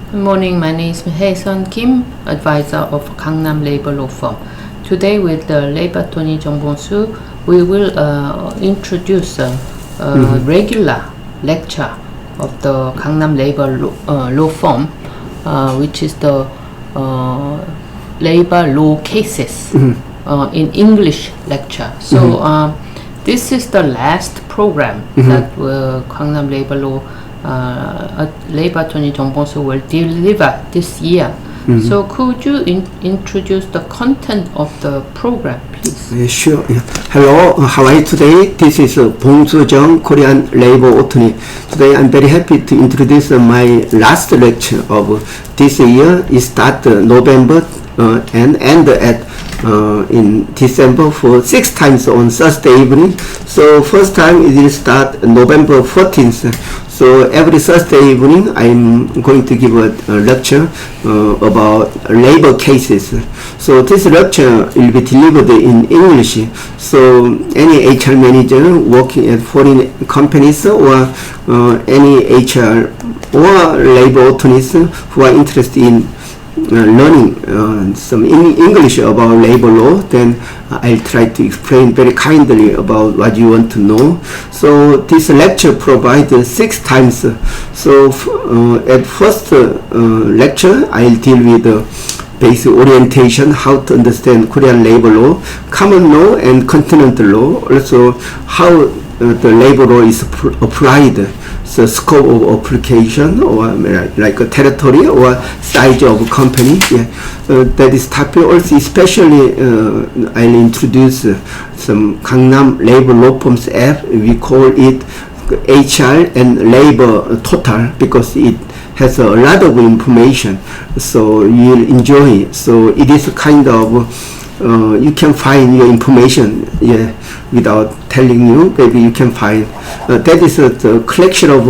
Good morning, my name is Hae-sun Kim, advisor of Gangnam Labor Law Firm. Today with the labor attorney Jung Bong-soo, we will introduce a regular lecture of the Gangnam Labor Law Firm, which is the labor law cases in English lecture. So this is the last program that Gangnam Labor Law Labor Attorney Jung Bong-soo will deliver this year. So could you introduce the content of the program, please? Sure. Hello, how are you today? This is Bong-soo Jung, Korean Labor Attorney. Today I'm very happy to introduce my last lecture of this year. It starts November and end at in December for 6 times on Thursday evening. So first time it will start November 14th. So every Thursday evening I'm going to give a lecture about labor cases. So this lecture will be delivered in English. So any HR manager working at foreign companies or any HR or labor attorneys who are interested in learning some English about labor law, then I'll try to explain very kindly about what you want to know. So this lecture provides 6 times. So at first lecture, I'll deal with the basic orientation, how to understand Korean labor law, common law and continental law, also how the labor law is applied, the scope of application, or like a territory or size of a company. That is topic. Also, especially I'll introduce some Gangnam Labor Law Firms app. We call it HR and Labor Total because it has a lot of information. So you'll enjoy it. So it is a kind of you can find your information without telling you. Maybe you can find that is the collection of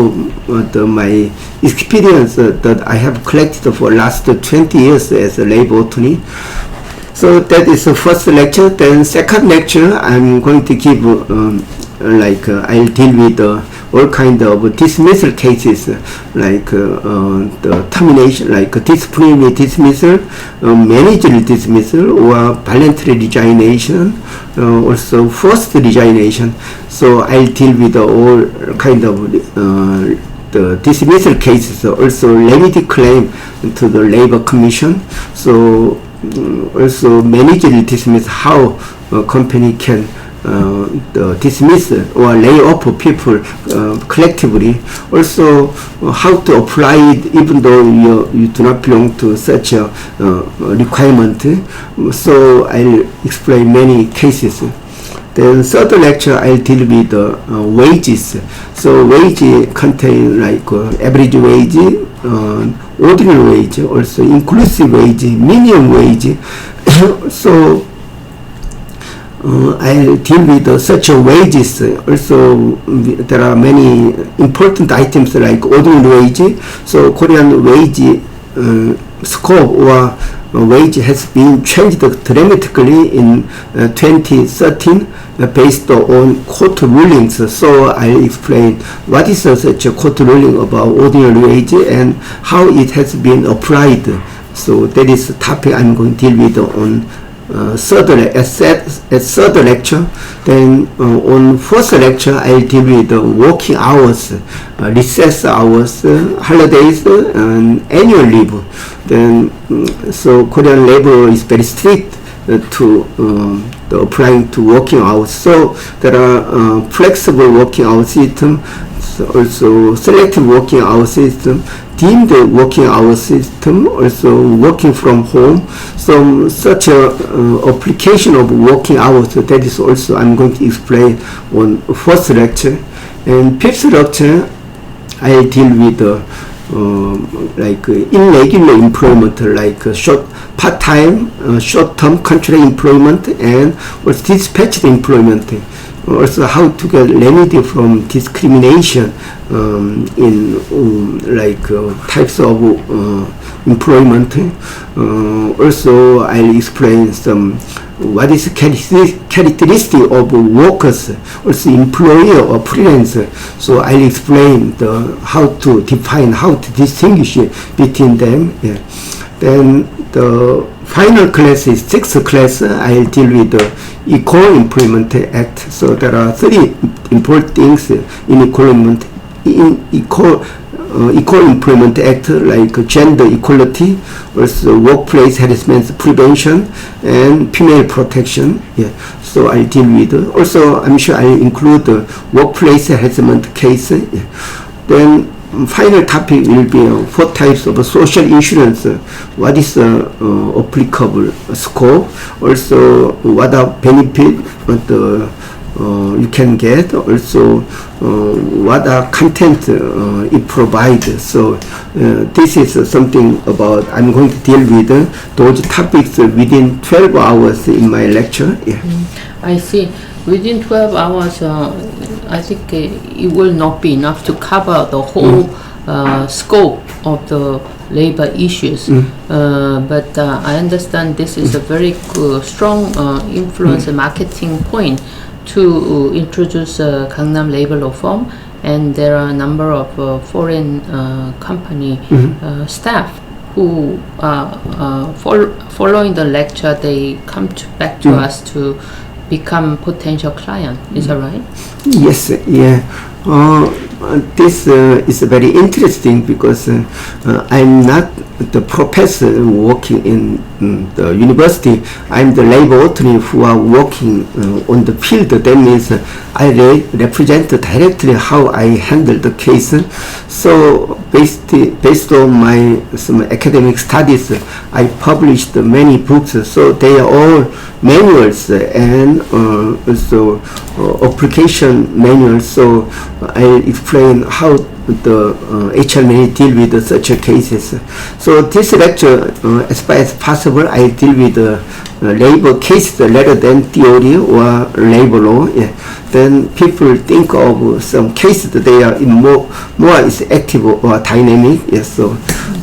my experience that I have collected for last 20 years as a labor attorney. So that is the first lecture. Then second lecture I'm going to give I'll deal with all kind of dismissal cases, like the termination, like disciplinary dismissal, managerial dismissal, or voluntary resignation, also forced resignation. So I'll deal with all kind of the dismissal cases, also remedy claim to the Labor Commission. So also managerial dismiss, how a company can dismiss or lay off people collectively. Also how to apply it even though you do not belong to such a requirement. So I'll explain many cases. Then third lecture I'll deal with wages. So wage contain like average wage, ordinary wage, also inclusive wage, minimum wage. So I'll deal with such wages. Also, there are many important items like ordinary wage. So Korean wage scope or wage has been changed dramatically in 2013 based on court rulings. So I'll explain what is such a court ruling about ordinary wage and how it has been applied. So that is the topic I'm going to deal with on third lecture. Then on fourth lecture I'll deal with working hours, recess hours, holidays, and annual leave. Then so Korean labor is very strict to the applying to working hours. So there are flexible working hour system, also selective working hour system, deemed working hour system, also working from home. So such a application of working hours, that is also I'm going to explain on first lecture. And fifth lecture I deal with like irregular employment, like short part-time, short-term contract employment, and also dispatched employment. Also how to get remedy from discrimination in like types of employment. Also, I'll explain some what is characteristic of workers, also employer or freelancer. So I'll explain how to define, how to distinguish between them. Yeah. Then the final class is sixth class. I'll deal with the Equal Employment Act. So there are 3 important things in Equal Employment Act, like gender equality, also workplace harassment prevention, and female protection. Yeah. So I deal with. Also, I'm sure I include the workplace harassment case. Yeah. Then final topic will be 4 types of social insurance. What is applicable scope? Also, what are benefit you can get? Also, what are content it provides? So this is something about I'm going to deal with those topics within 12 hours in my lecture. Yeah. I see. Within 12 hours, I think it will not be enough to cover the whole scope of the labor issues. But I understand this is a very strong influence and marketing point to introduce Gangnam Labor Law Firm, and there are a number of foreign company staff who following the lecture, they come back to us to become potential client. Is that right? Yes. Yeah. This is very interesting because I'm not the professor working in the university. I'm the labor attorney who are working on the field. That means I represent directly how I handle the case. So based on my some academic studies, I published many books. So they are all manuals and also application manuals. So I explain how the HR may deal with such cases. So this lecture, as far as possible, I deal with labor cases rather than theory or labor law. Yeah. Then people think of some cases that they are more is active or dynamic. Yes. So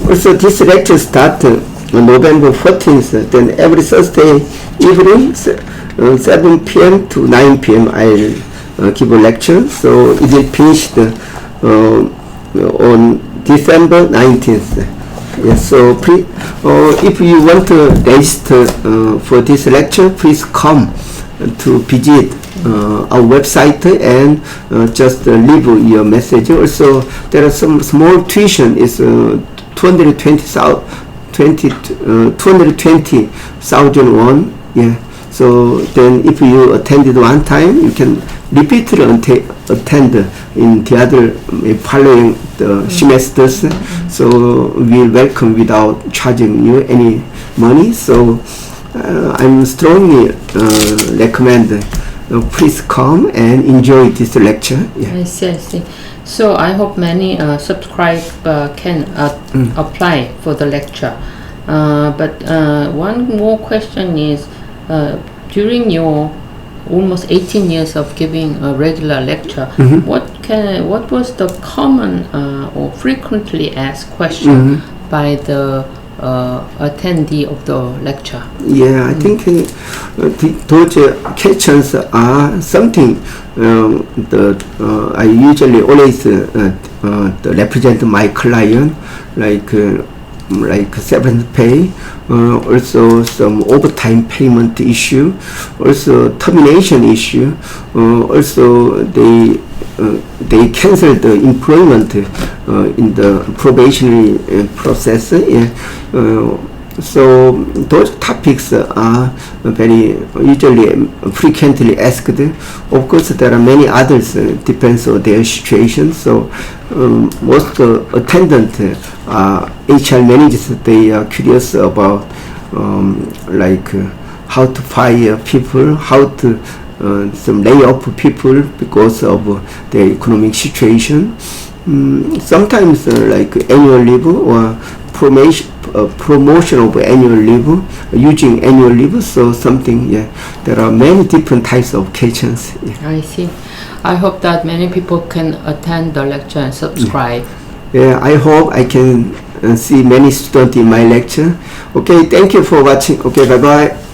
also this lecture starts on November 14th. Then every Thursday evening, 7 p.m. to 9 p.m. I'll give a lecture. So it will finish on December 19th. Yes, so please, if you want to register for this lecture, please come to visit our website and just leave your message. Also, there are some small tuition. It's 220,000 won. Yeah. So then, if you attended one time, you can repeatedly attend in the other following the semesters. So we welcome without charging you any money. So I'm strongly recommend please come and enjoy this lecture. Yeah. I see. So I hope many subscribers can apply for the lecture. But one more question is, during your almost 18 years of giving a regular lecture, what was the common or frequently asked question by the attendee of the lecture? Yeah, I think those questions are something I usually always represent my client, like severance pay, also some overtime payment issue, also termination issue, also they cancel the employment in the probationary process. So those topics are very usually frequently asked. Of course, there are many others, depends on their situation. So most attendant HR managers, they are curious about how to fire people, how to some lay off people because of their economic situation. Sometimes like annual leave or promotion of annual leave, using annual leave, so something. Yeah, there are many different types of questions. Yeah. I see. I hope that many people can attend the lecture and subscribe. Yeah, I hope I can see many students in my lecture. Okay, thank you for watching. Okay, bye bye.